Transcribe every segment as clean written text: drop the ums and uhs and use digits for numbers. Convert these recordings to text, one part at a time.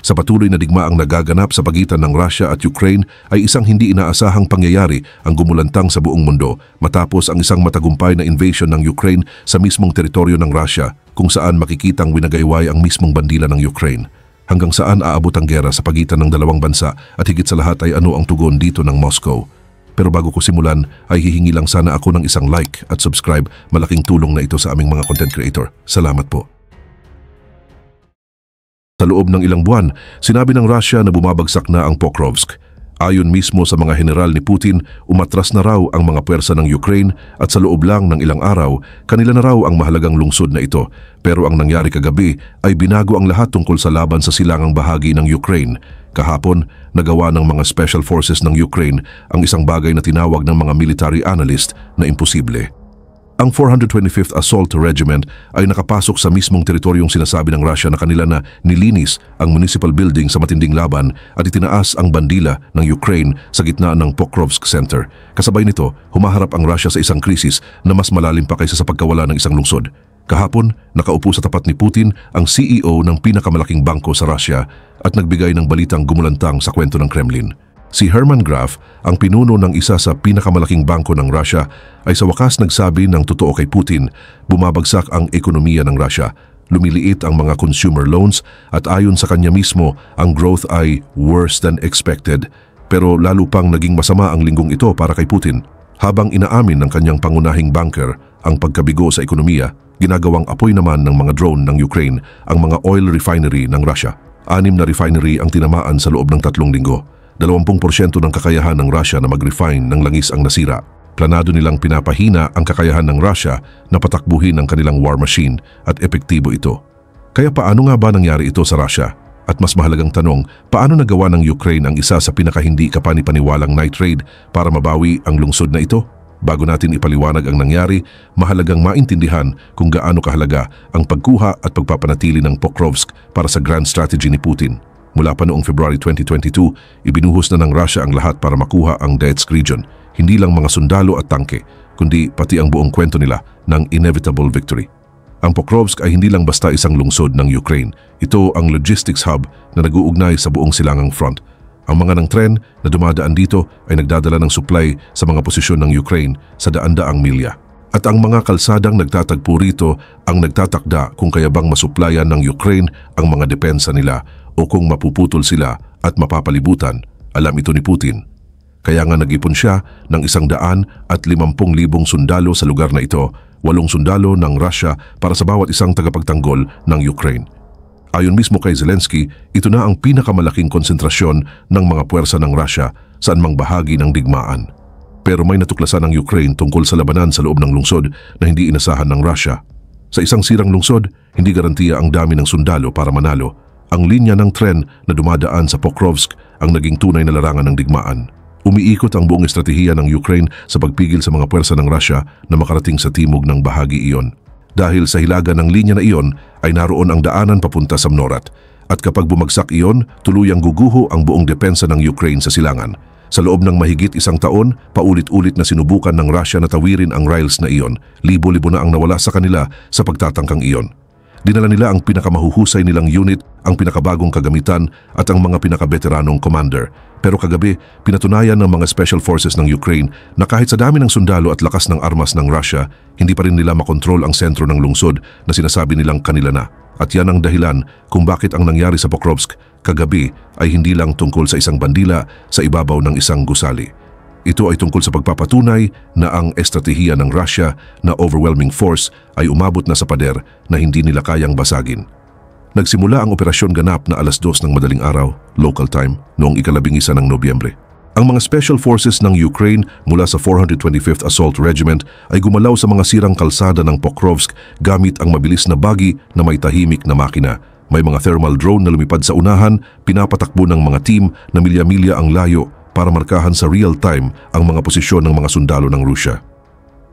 Sa patuloy na digmaang nagaganap sa pagitan ng Russia at Ukraine ay isang hindi inaasahang pangyayari ang gumulantang sa buong mundo matapos ang isang matagumpay na invasion ng Ukraine sa mismong teritoryo ng Russia kung saan makikitang winagayway ang mismong bandila ng Ukraine. Hanggang saan aabot ang gera sa pagitan ng dalawang bansa at higit sa lahat ay ano ang tugon dito ng Moscow. Pero bago ko simulan ay hihingi lang sana ako ng isang like at subscribe. Malaking tulong na ito sa aming mga content creator. Salamat po. Sa loob ng ilang buwan, sinabi ng Russia na bumabagsak na ang Pokrovsk. Ayon mismo sa mga general ni Putin, umatras na raw ang mga puwersa ng Ukraine at sa loob lang ng ilang araw, kanila na raw ang mahalagang lungsod na ito. Pero ang nangyari kagabi ay binago ang lahat tungkol sa laban sa silangang bahagi ng Ukraine. Kahapon, nagawa ng mga special forces ng Ukraine ang isang bagay na tinawag ng mga military analyst na imposible. Ang 425th Assault Regiment ay nakapasok sa mismong teritoryong sinasabi ng Russia na kanila na nilinis ang municipal building sa matinding laban at itinaas ang bandila ng Ukraine sa gitna ng Pokrovsk Center. Kasabay nito, humaharap ang Russia sa isang krisis na mas malalim pa kaysa sa pagkawala ng isang lungsod. Kahapon, nakaupo sa tapat ni Putin ang CEO ng pinakamalaking bangko sa Russia at nagbigay ng balitang gumulantang sa kwento ng Kremlin. Si Herman Graf, ang pinuno ng isa sa pinakamalaking bangko ng Russia, ay sa wakas nagsabi ng totoo kay Putin, bumabagsak ang ekonomiya ng Russia, lumiliit ang mga consumer loans at ayon sa kanya mismo, ang growth ay worse than expected. Pero lalo pang naging masama ang linggong ito para kay Putin. Habang inaamin ng kanyang pangunahing banker ang pagkabigo sa ekonomiya, ginagawang apoy naman ng mga drone ng Ukraine ang mga oil refinery ng Russia. 6 na refinery ang tinamaan sa loob ng 3 linggo. 20% ng kakayahan ng Russia na mag-refine ng langis ang nasira. Planado nilang pinapahina ang kakayahan ng Russia na patakbuhin ang kanilang war machine at epektibo ito. Kaya paano nga ba nangyari ito sa Russia? At mas mahalagang tanong, paano nagawa ng Ukraine ang isa sa pinakahindi kapani-paniwalang night raid para mabawi ang lungsod na ito? Bago natin ipaliwanag ang nangyari, mahalagang maintindihan kung gaano kahalaga ang pagkuha at pagpapanatili ng Pokrovsk para sa grand strategy ni Putin. Mula pa noong February 2022, ibinuhos na ng Russia ang lahat para makuha ang Donetsk region. Hindi lang mga sundalo at tangke, kundi pati ang buong kwento nila ng inevitable victory. Ang Pokrovsk ay hindi lang basta isang lungsod ng Ukraine. Ito ang logistics hub na nag-uugnay sa buong silangang front. Ang mga ng tren na dumadaan dito ay nagdadala ng supply sa mga posisyon ng Ukraine sa daan-daang milya. At ang mga kalsadang nagtatagpo rito ang nagtatakda kung kaya bang masuplayan ng Ukraine ang mga depensa nila o kung mapuputol sila at mapapalibutan. Alam ito ni Putin. Kaya nga nag-ipon siya ng 150,000 sundalo sa lugar na ito, 8 sundalo ng Russia para sa bawat isang tagapagtanggol ng Ukraine. Ayon mismo kay Zelensky, ito na ang pinakamalaking konsentrasyon ng mga puwersa ng Russia saan mang bahagi ng digmaan. Pero may natuklasan ng Ukraine tungkol sa labanan sa loob ng lungsod na hindi inasahan ng Russia. Sa isang sirang lungsod, hindi garantiya ang dami ng sundalo para manalo. Ang linya ng tren na dumadaan sa Pokrovsk ang naging tunay na larangan ng digmaan. Umiikot ang buong estratehiya ng Ukraine sa pagpigil sa mga puwersa ng Russia na makarating sa timog ng bahagi iyon. Dahil sa hilaga ng linya na iyon ay naroon ang daanan papunta sa Mnorat. At kapag bumagsak iyon, tuluyang guguho ang buong depensa ng Ukraine sa silangan. Sa loob ng mahigit 1 taon, paulit-ulit na sinubukan ng Russia na tawirin ang rails na iyon. Libo-libo na ang nawala sa kanila sa pagtatangkang iyon. Dinala nila ang pinakamahuhusay nilang unit, ang pinakabagong kagamitan at ang mga pinakabeteranong commander. Pero kagabi, pinatunayan ng mga special forces ng Ukraine na kahit sa dami ng sundalo at lakas ng armas ng Russia, hindi pa rin nila makontrol ang sentro ng lungsod na sinasabi nilang kanila na. At yan ang dahilan kung bakit ang nangyari sa Pokrovsk kagabi ay hindi lang tungkol sa isang bandila sa ibabaw ng isang gusali. Ito ay tungkol sa pagpapatunay na ang estratehiya ng Russia na overwhelming force ay umabot na sa pader na hindi nila kayang basagin. Nagsimula ang operasyon ganap na 2:00 ng madaling araw, local time, noong 11 ng Nobyembre. Ang mga special forces ng Ukraine mula sa 425th Assault Regiment ay gumalaw sa mga sirang kalsada ng Pokrovsk gamit ang mabilis na buggy na may tahimik na makina. May mga thermal drone na lumipad sa unahan, pinapatakbo ng mga team na milya-milya ang layo para markahan sa real time ang mga posisyon ng mga sundalo ng Russia.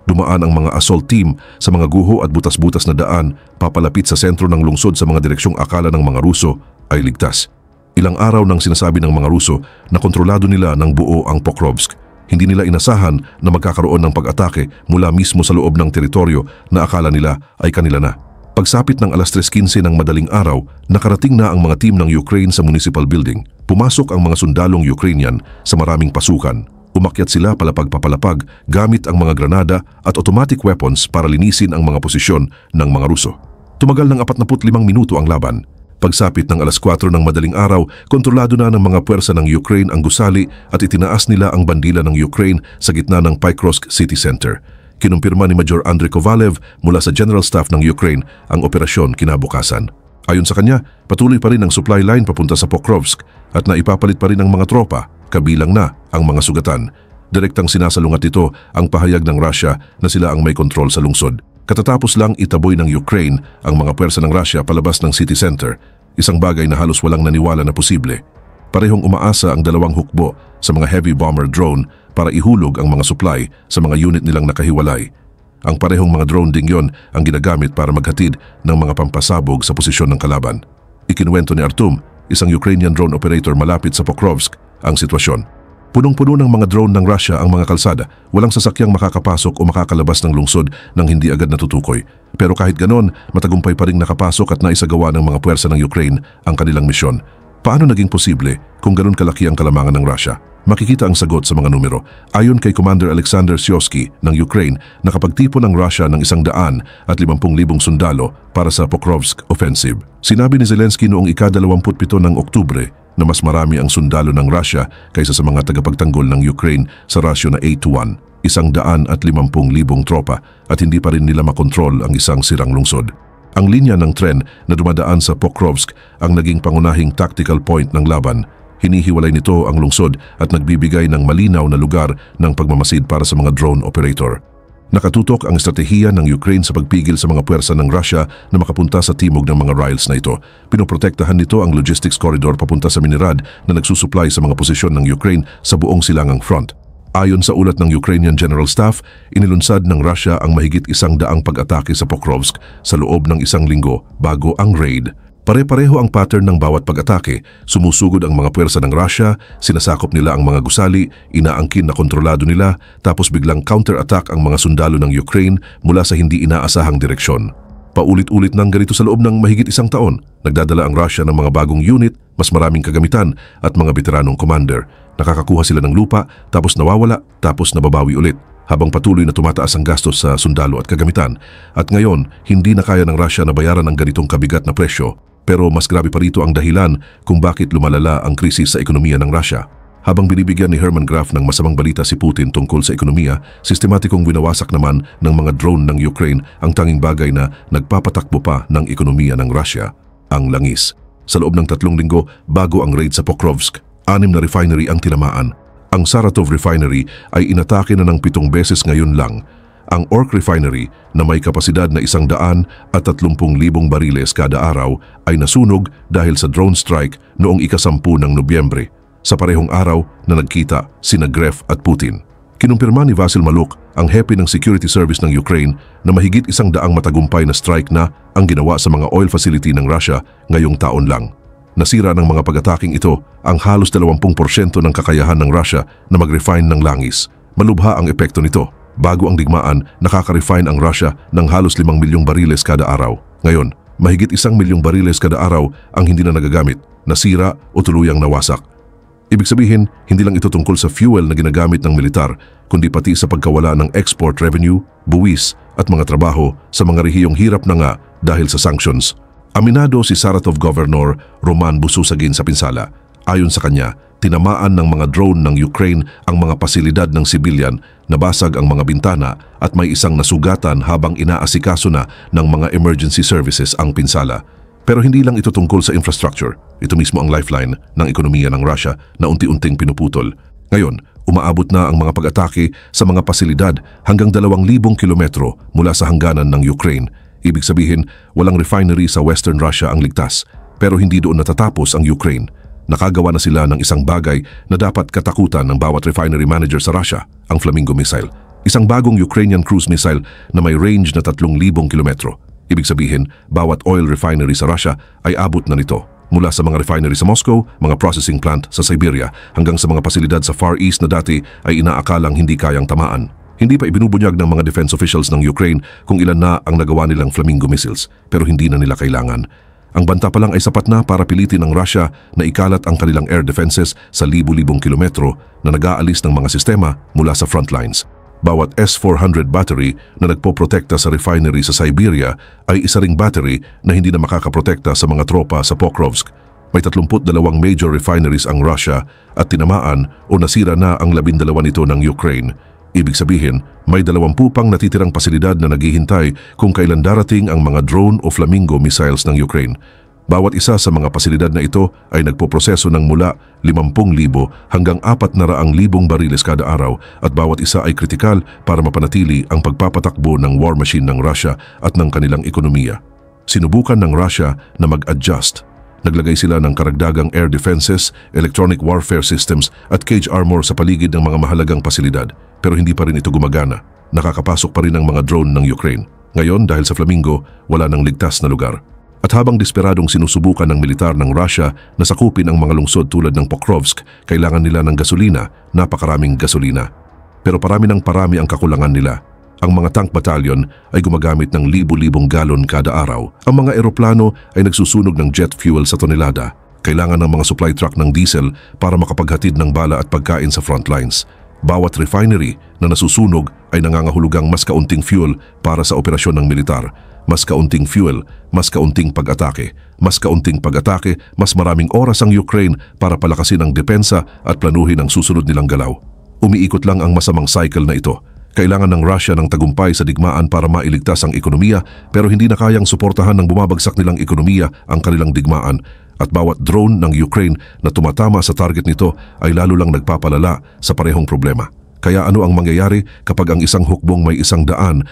Dumaan ang mga assault team sa mga guho at butas-butas na daan papalapit sa sentro ng lungsod sa mga direksyong akala ng mga Ruso ay ligtas. Ilang araw nang sinasabi ng mga Ruso na kontrolado nila ng buo ang Pokrovsk. Hindi nila inasahan na magkakaroon ng pag-atake mula mismo sa loob ng teritoryo na akala nila ay kanila na. Pagsapit ng alas 3:15 ng madaling araw, nakarating na ang mga team ng Ukraine sa municipal building. Pumasok ang mga sundalong Ukrainian sa maraming pasukan. Umakyat sila palapag-papalapag gamit ang mga granada at automatic weapons para linisin ang mga posisyon ng mga Ruso. Tumagal ng 45 minuto ang laban. Pagsapit ng alas 4 ng madaling araw, kontrolado na ng mga puwersa ng Ukraine ang gusali at itinaas nila ang bandila ng Ukraine sa gitna ng Pokrovsk City Center. Kinumpirma ni Major Andrei Kovalev mula sa General Staff ng Ukraine ang operasyon kinabukasan. Ayon sa kanya, patuloy pa rin ang supply line papunta sa Pokrovsk at naipapalit pa rin ang mga tropa, kabilang na ang mga sugatan. Direktang sinasalungat ito ang pahayag ng Russia na sila ang may kontrol sa lungsod. Katatapos lang itaboy ng Ukraine ang mga puwersa ng Russia palabas ng city center, isang bagay na halos walang naniwala na posible. Parehong umaasa ang dalawang hukbo sa mga heavy bomber drone para ihulog ang mga supply sa mga unit nilang nakahiwalay. Ang parehong mga drone ding yon ang ginagamit para maghatid ng mga pampasabog sa posisyon ng kalaban. Ikinuwento ni Artum, isang Ukrainian drone operator malapit sa Pokrovsk, ang sitwasyon. Punong-puno ng mga drone ng Russia ang mga kalsada, walang sasakyang makakapasok o makakalabas ng lungsod nang hindi agad natutukoy. Pero kahit ganon, matagumpay pa ring nakapasok at naisagawa ng mga puwersa ng Ukraine ang kanilang misyon. Paano naging posible kung ganon kalaki ang kalamangan ng Russia? Makikita ang sagot sa mga numero. Ayon kay Commander Alexander Syovsky ng Ukraine, nakapagtipon ng Russia ng 150,000 sundalo para sa Pokrovsk offensive. Sinabi ni Zelensky noong ika-27 ng Oktubre na mas marami ang sundalo ng Russia kaysa sa mga tagapagtanggol ng Ukraine sa rasyo na 8-1, 150,000 tropa at hindi pa rin nila makontrol ang isang sirang lungsod. Ang linya ng tren na dumadaan sa Pokrovsk ang naging pangunahing tactical point ng laban. Hinihiwalay nito ang lungsod at nagbibigay ng malinaw na lugar ng pagmamasid para sa mga drone operator. Nakatutok ang estratehiya ng Ukraine sa pagpigil sa mga puwersa ng Russia na makapunta sa timog ng mga rails na ito. Pinoprotektahan nito ang logistics corridor papunta sa Minirad na nagsusupply sa mga posisyon ng Ukraine sa buong silangang front. Ayon sa ulat ng Ukrainian General Staff, inilunsad ng Russia ang mahigit 100 pag-atake sa Pokrovsk sa loob ng isang linggo bago ang raid. Pare-pareho ang pattern ng bawat pag-atake. Sumusugod ang mga puwersa ng Russia, sinasakop nila ang mga gusali, inaangkin na kontrolado nila, tapos biglang counter-attack ang mga sundalo ng Ukraine mula sa hindi inaasahang direksyon. Paulit-ulit nang ganito sa loob ng mahigit 1 taon. Nagdadala ang Russia ng mga bagong unit, mas maraming kagamitan at mga veteranong commander. Nakakakuha sila ng lupa, tapos nawawala, tapos nababawi ulit. Habang patuloy na tumataas ang gastos sa sundalo at kagamitan. At ngayon, hindi na kaya ng Russia na bayaran ang ganitong kabigat na presyo. Pero mas grabe pa rito ang dahilan kung bakit lumalala ang krisis sa ekonomiya ng Russia. Habang binibigyan ni Herman Graf ng masamang balita si Putin tungkol sa ekonomiya, sistematikong winawasak naman ng mga drone ng Ukraine ang tanging bagay na nagpapatakbo pa ng ekonomiya ng Russia, ang langis. Sa loob ng 3 linggo bago ang raid sa Pokrovsk, 6 na refinery ang tinamaan. Ang Saratov Refinery ay inatake na ng 7 beses ngayon lang. Ang Ork Refinery na may kapasidad na 130,000 bariles kada araw ay nasunog dahil sa drone strike noong ika-10 ng Nobyembre, sa parehong araw na nagkita sina Gref at Putin. Kinumpirma ni Vasil Maluk, ang hepe ng security service ng Ukraine, na mahigit 100 matagumpay na strike na ang ginawa sa mga oil facility ng Russia ngayong taon lang. Nasira ng mga pag-ataking ito ang halos 20% ng kakayahan ng Russia na mag-refine ng langis. Malubha ang epekto nito. Bago ang digmaan, nakaka-refine ang Russia ng halos 5 milyong bariles kada araw. Ngayon, mahigit 1 milyong bariles kada araw ang hindi na nagagamit, nasira o tuluyang nawasak. Ibig sabihin, hindi lang ito tungkol sa fuel na ginagamit ng militar, kundi pati sa pagkawala ng export revenue, buwis at mga trabaho sa mga rehiyong hirap na nga dahil sa sanctions. Aminado si Saratov Governor Roman Bususagin sa pinsala. Ayon sa kanya, tinamaan ng mga drone ng Ukraine ang mga pasilidad ng sibilyan, nabasag ang mga bintana at may isang nasugatan habang inaasikaso na ng mga emergency services ang pinsala. Pero hindi lang ito tungkol sa infrastructure. Ito mismo ang lifeline ng ekonomiya ng Russia na unti-unting pinuputol. Ngayon, umaabot na ang mga pag-atake sa mga pasilidad hanggang 2,000 kilometro mula sa hangganan ng Ukraine. Ibig sabihin, walang refinery sa Western Russia ang ligtas. Pero hindi doon natatapos ang Ukraine. Nakagawa na sila ng isang bagay na dapat katakutan ng bawat refinery manager sa Russia, ang Flamingo missile. Isang bagong Ukrainian cruise missile na may range na 3,000 kilometro. Ibig sabihin, bawat oil refinery sa Russia ay abot na nito. Mula sa mga refinery sa Moscow, mga processing plant sa Siberia, hanggang sa mga pasilidad sa Far East na dati ay inaakalang hindi kayang tamaan. Hindi pa ibinubunyag ng mga defense officials ng Ukraine kung ilan na ang nagawa nilang Flamingo missiles, pero hindi na nila kailangan. Ang banta pa lang ay sapat na para pilitin ng Russia na ikalat ang kanilang air defenses sa libu-libong kilometro na nag-aalis ng mga sistema mula sa front lines. Bawat S-400 battery na nagpoprotekta sa refinery sa Siberia ay isa ring battery na hindi na makakaprotekta sa mga tropa sa Pokrovsk. May 32 major refineries ang Russia at tinamaan o nasira na ang 12 nito ng Ukraine. Ibig sabihin, may 20 pang natitirang pasilidad na naghihintay kung kailan darating ang mga drone o Flamingo missiles ng Ukraine. Bawat isa sa mga pasilidad na ito ay nagpoproseso ng mula 50,000 hanggang 400,000 bariles kada araw at bawat isa ay kritikal para mapanatili ang pagpapatakbo ng war machine ng Russia at ng kanilang ekonomiya. Sinubukan ng Russia na mag-adjust. Naglagay sila ng karagdagang air defenses, electronic warfare systems at cage armor sa paligid ng mga mahalagang pasilidad. Pero hindi pa rin ito gumagana. Nakakapasok pa rin ang mga drone ng Ukraine. Ngayon, dahil sa Flamingo, wala nang ligtas na lugar. At habang desperadong sinusubukan ng militar ng Russia na sakupin ang mga lungsod tulad ng Pokrovsk, kailangan nila ng gasolina, napakaraming gasolina. Pero parami ang kakulangan nila. Ang mga tank battalion ay gumagamit ng libu-libong galon kada araw. Ang mga eroplano ay nagsusunog ng jet fuel sa tonelada. Kailangan ng mga supply truck ng diesel para makapaghatid ng bala at pagkain sa front lines. Bawat refinery na nasusunog ay nangangahulugang mas kaunting fuel para sa operasyon ng militar. Mas kaunting fuel, mas kaunting pag-atake. Mas kaunting pag-atake, mas maraming oras ang Ukraine para palakasin ang depensa at planuhin ang susunod nilang galaw. Umiikot lang ang masamang cycle na ito. Kailangan ng Russia ng tagumpay sa digmaan para mailigtas ang ekonomiya pero hindi na kayang suportahan ng bumabagsak nilang ekonomiya ang kanilang digmaan. At bawat drone ng Ukraine na tumatama sa target nito ay lalo lang nagpapalala sa parehong problema. Kaya ano ang mangyayari kapag ang isang hukbong may 150,000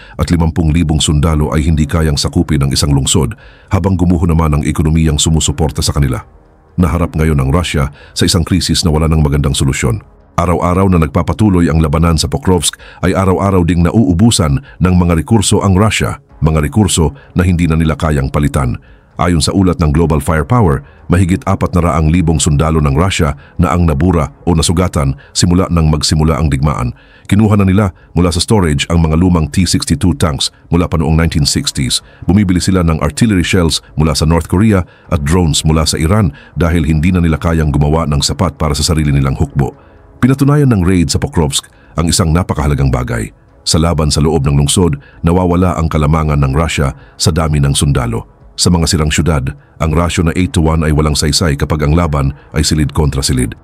sundalo ay hindi kayang sakupin ang isang lungsod habang gumuho naman ang ekonomiyang sumusuporta sa kanila? Naharap ngayon ang Russia sa isang krisis na wala ng magandang solusyon. Araw-araw na nagpapatuloy ang labanan sa Pokrovsk ay araw-araw ding nauubusan ng mga rekurso ang Russia, mga rekurso na hindi na nila kayang palitan. Ayon sa ulat ng Global Firepower, mahigit 400,000 sundalo ng Russia na ang nabura o nasugatan simula nang magsimula ang digmaan. Kinuha na nila mula sa storage ang mga lumang T-62 tanks mula pa noong 1960s. Bumibili sila ng artillery shells mula sa North Korea at drones mula sa Iran dahil hindi na nila kayang gumawa ng sapat para sa sarili nilang hukbo. Pinatunayan ng raid sa Pokrovsk ang isang napakahalagang bagay. Sa laban sa loob ng lungsod, nawawala ang kalamangan ng Russia sa dami ng sundalo. Sa mga sirang syudad, ang rasyo na 8-1 ay walang saysay kapag ang laban ay silid kontra silid.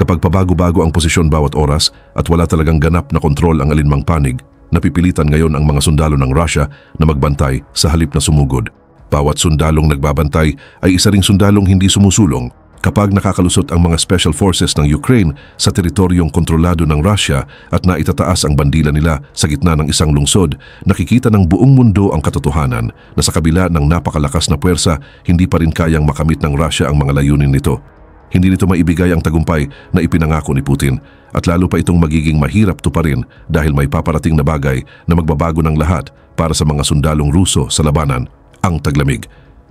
Kapag pabago-bago ang posisyon bawat oras at wala talagang ganap na kontrol ang alinmang panig, napipilitan ngayon ang mga sundalo ng Russia na magbantay sa halip na sumugod. Bawat sundalong nagbabantay ay isa ring sundalong hindi sumusulong. Kapag nakakalusot ang mga special forces ng Ukraine sa teritoryong kontrolado ng Russia at naitataas ang bandila nila sa gitna ng isang lungsod, nakikita ng buong mundo ang katotohanan na sa kabila ng napakalakas na puwersa, hindi pa rin kayang makamit ng Russia ang mga layunin nito. Hindi nito maibigay ang tagumpay na ipinangako ni Putin at lalo pa itong magiging mahirap tuparin dahil may paparating na bagay na magbabago ng lahat para sa mga sundalong Ruso sa labanan, ang taglamig.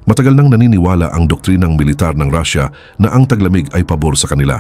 Matagal nang naniniwala ang doktrinang militar ng Russia na ang taglamig ay pabor sa kanila.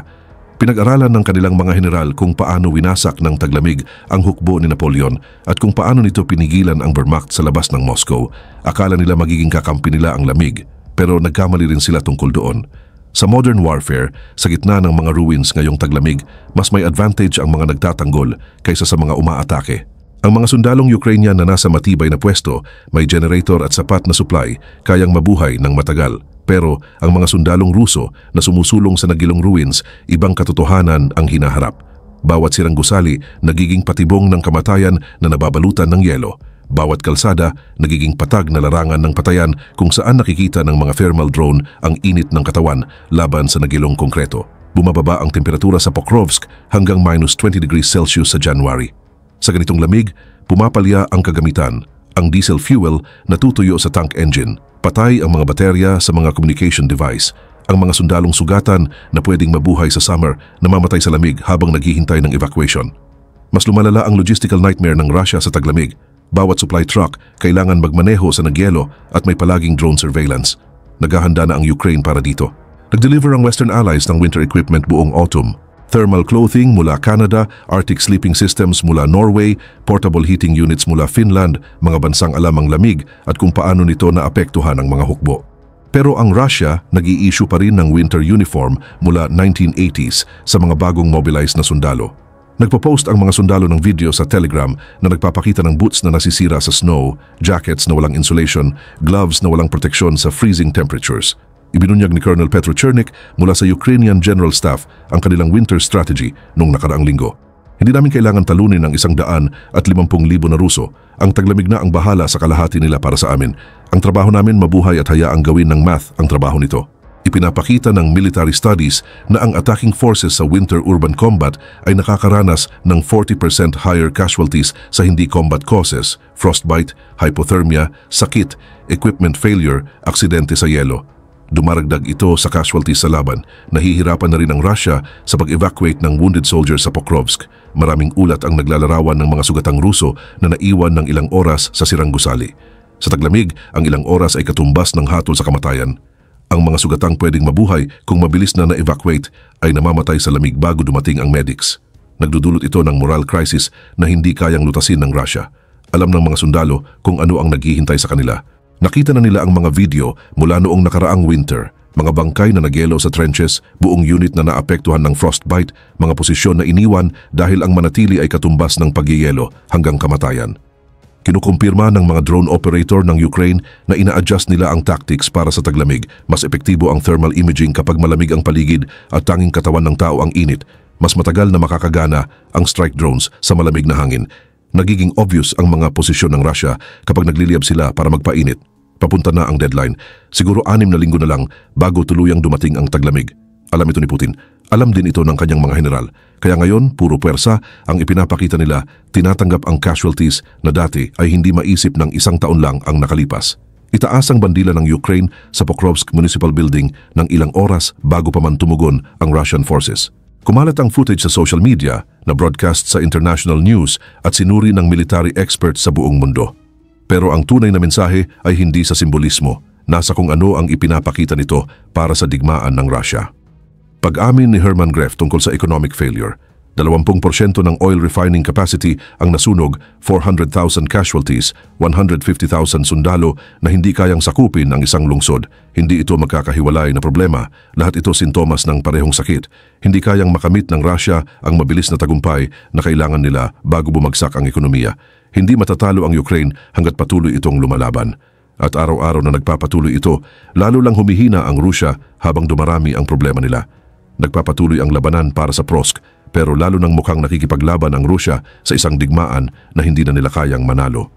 Pinag-aralan ng kanilang mga general kung paano winasak ng taglamig ang hukbo ni Napoleon at kung paano nito pinigilan ang Wehrmacht sa labas ng Moscow. Akala nila magiging kakampi nila ang lamig, pero nagkamali rin sila tungkol doon. Sa modern warfare, sa gitna ng mga ruins ngayong taglamig, mas may advantage ang mga nagtatanggol kaysa sa mga umaatake. Ang mga sundalong Ukrainian na nasa matibay na pwesto, may generator at sapat na supply, kayang mabuhay ng matagal. Pero ang mga sundalong Ruso na sumusulong sa nagilong ruins, ibang katotohanan ang hinaharap. Bawat sirang gusali, nagiging patibong ng kamatayan na nababalutan ng yelo. Bawat kalsada, nagiging patag na larangan ng patayan kung saan nakikita ng mga thermal drone ang init ng katawan laban sa nagilong konkreto. Bumababa ang temperatura sa Pokrovsk hanggang -20 degrees Celsius sa January. Sa ganitong lamig, pumapalya ang kagamitan. Ang diesel fuel natutuyo sa tank engine. Patay ang mga baterya sa mga communication device. Ang mga sundalong sugatan na pwedeng mabuhay sa summer namamatay sa lamig habang naghihintay ng evacuation. Mas lumalala ang logistical nightmare ng Russia sa taglamig. Bawat supply truck kailangan magmaneho sa nagyelo at may palaging drone surveillance. Naghahanda na ang Ukraine para dito. Nag-deliver ang Western allies ng winter equipment buong autumn. Thermal clothing mula Canada, Arctic sleeping systems mula Norway, portable heating units mula Finland, mga bansang alam ang lamig at kung paano nito naapektuhan ang mga hukbo. Pero ang Russia nag-i-issue pa rin ng winter uniform mula 1980s sa mga bagong mobilized na sundalo. Nagpo-post ang mga sundalo ng video sa Telegram na nagpapakita ng boots na nasisira sa snow, jackets na walang insulation, gloves na walang proteksyon sa freezing temperatures. Ibinunyag ni Colonel Petro Chernik mula sa Ukrainian General Staff ang kanilang winter strategy noong nakaraang linggo. Hindi namin kailangan talunin ang 150,000 na Ruso. Ang taglamig na ang bahala sa kalahati nila para sa amin. Ang trabaho namin mabuhay at hayaang gawin ng math ang trabaho nito. Ipinapakita ng military studies na ang attacking forces sa winter urban combat ay nakakaranas ng 40% higher casualties sa hindi combat causes, frostbite, hypothermia, sakit, equipment failure, aksidente sa yelo. Dumaragdag ito sa casualties sa laban. Nahihirapan na rin ang Russia sa pag-evacuate ng wounded soldiers sa Pokrovsk. Maraming ulat ang naglalarawan ng mga sugatang Ruso na naiwan ng ilang oras sa sirang gusali. Sa taglamig, ang ilang oras ay katumbas ng hatol sa kamatayan. Ang mga sugatang pwedeng mabuhay kung mabilis na na-evacuate ay namamatay sa lamig bago dumating ang medics. Nagdudulot ito ng moral crisis na hindi kayang lutasin ng Russia. Alam ng mga sundalo kung ano ang naghihintay sa kanila. Nakita na nila ang mga video mula noong nakaraang winter, mga bangkay na nagyelo sa trenches, buong unit na naapektuhan ng frostbite, mga posisyon na iniwan dahil ang manatili ay katumbas ng pagyeyelo hanggang kamatayan. Kinukumpirma ng mga drone operator ng Ukraine na ina-adjust nila ang tactics para sa taglamig. Mas epektibo ang thermal imaging kapag malamig ang paligid at tanging katawan ng tao ang init. Mas matagal na makakagana ang strike drones sa malamig na hangin. Nagiging obvious ang mga posisyon ng Russia kapag nagliliyab sila para magpainit. Papunta na ang deadline. Siguro 6 na linggo na lang bago tuluyang dumating ang taglamig. Alam ito ni Putin. Alam din ito ng kanyang mga general. Kaya ngayon, puro puwersa ang ipinapakita nila, tinatanggap ang casualties na dati ay hindi maisip ng 1 taon lang ang nakalipas. Itaas ang bandila ng Ukraine sa Pokrovsk Municipal Building ng ilang oras bago pa man tumugon ang Russian forces. Kumalat ang footage sa social media na broadcast sa international news at sinuri ng military experts sa buong mundo. Pero ang tunay na mensahe ay hindi sa simbolismo, nasa kung ano ang ipinapakita nito para sa digmaan ng Russia. Pag-amin ni Herman Greff tungkol sa economic failure, 20% ng oil refining capacity ang nasunog, 400,000 casualties, 150,000 sundalo na hindi kayang sakupin ang isang lungsod. Hindi ito magkakahiwalay na problema, lahat ito sintomas ng parehong sakit. Hindi kayang makamit ng Russia ang mabilis na tagumpay na kailangan nila bago bumagsak ang ekonomiya. Hindi matatalo ang Ukraine hanggat patuloy itong lumalaban. At araw-araw na nagpapatuloy ito, lalo lang humihina ang Russia habang dumarami ang problema nila. Nagpapatuloy ang labanan para sa Kursk, pero lalo nang mukhang nakikipaglaban ang Russia sa isang digmaan na hindi na nila kayang manalo.